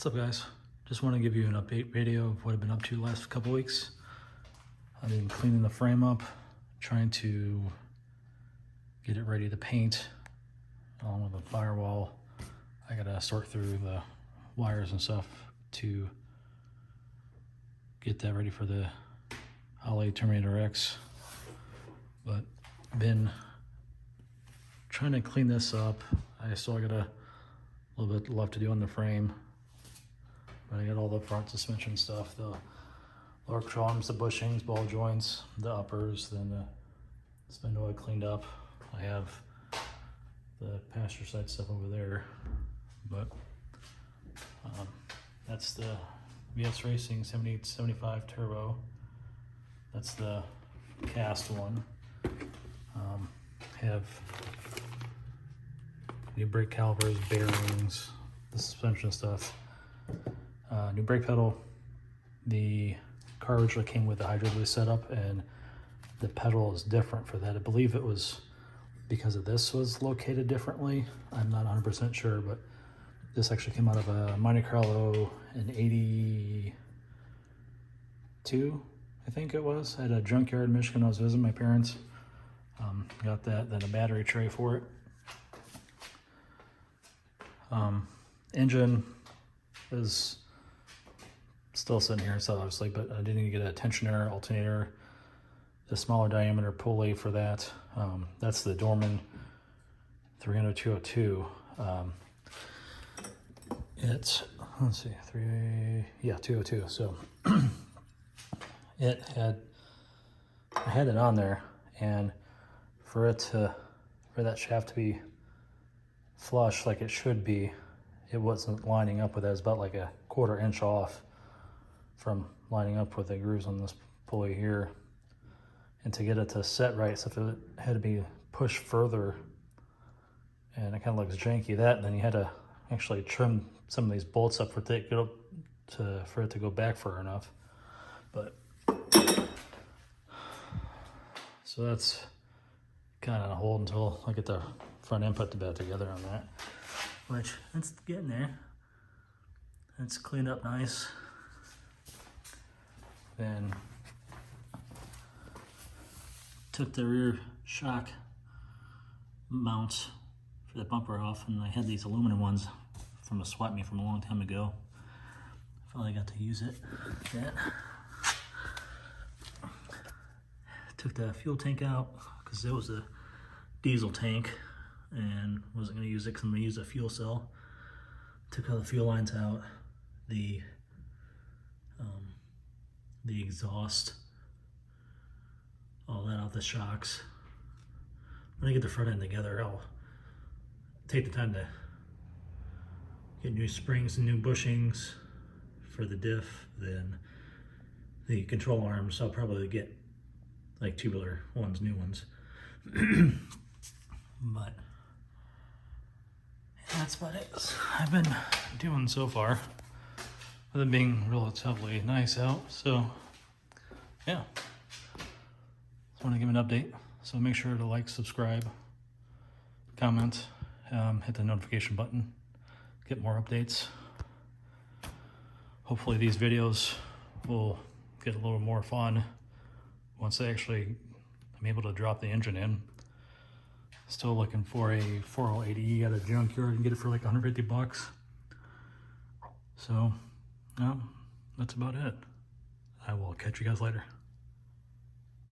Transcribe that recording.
What's up, guys? Just want to give you an update video of what I've been up to the last couple weeks. I've been cleaning the frame up, trying to get it ready to paint along with the firewall. I gotta sort through the wires and stuff to get that ready for the Holley Terminator X. But I've been trying to clean this up. I still got a little bit left to do on the frame. But I got all the front suspension stuff, the lower arms, the bushings, ball joints, the uppers, then the spindle I cleaned up. I have the passenger side stuff over there, but that's the VS Racing 7875 Turbo. That's the cast one. Have new brake calipers, bearings, the suspension stuff. New brake pedal. The car originally came with the hydro boost setup, and the pedal is different for that. I believe it was because of this was located differently. I'm not 100% sure, but this actually came out of a Monte Carlo in '82, I think it was, at a junkyard in Michigan. I was visiting my parents. Got that, then a battery tray for it. Engine is still sitting here, so obviously, but I didn't get a tensioner, alternator, the smaller diameter pulley for that. That's the Dorman 300-202. It's, let's see, 202. So I had it on there, and for that shaft to be flush like it should be, it wasn't lining up with it. It was about like a 1/4 inch off from lining up with the grooves on this pulley here. And to get it to set right, so if it had to be pushed further and it kind of looks janky, then you had to actually trim some of these bolts up for it to go back far enough. But so that's kind of on hold until I get the front end put back together on that, which it's getting there. It's cleaned up nice. Then took the rear shock mounts for the bumper off, and I had these aluminum ones from a swap meet from a long time ago. Finally got to use it. That. Took the fuel tank out because it was a diesel tank and wasn't going to use it because I'm going to use a fuel cell. Took all the fuel lines out, the exhaust, all that out, the shocks. When I get the front end together, I'll take the time to get new springs and new bushings for the diff. Then the control arms, I'll probably get like tubular ones, new ones. But that's about it I've been doing so far, with it being relatively nice out. So yeah, just want to give an update. So make sure to like, subscribe, comment, hit the notification button, get more updates. Hopefully these videos will get a little more fun once I'm able to drop the engine in. Still looking for a 408E at a junkyard and get it for like 150 bucks. So, no, that's about it. I will catch you guys later.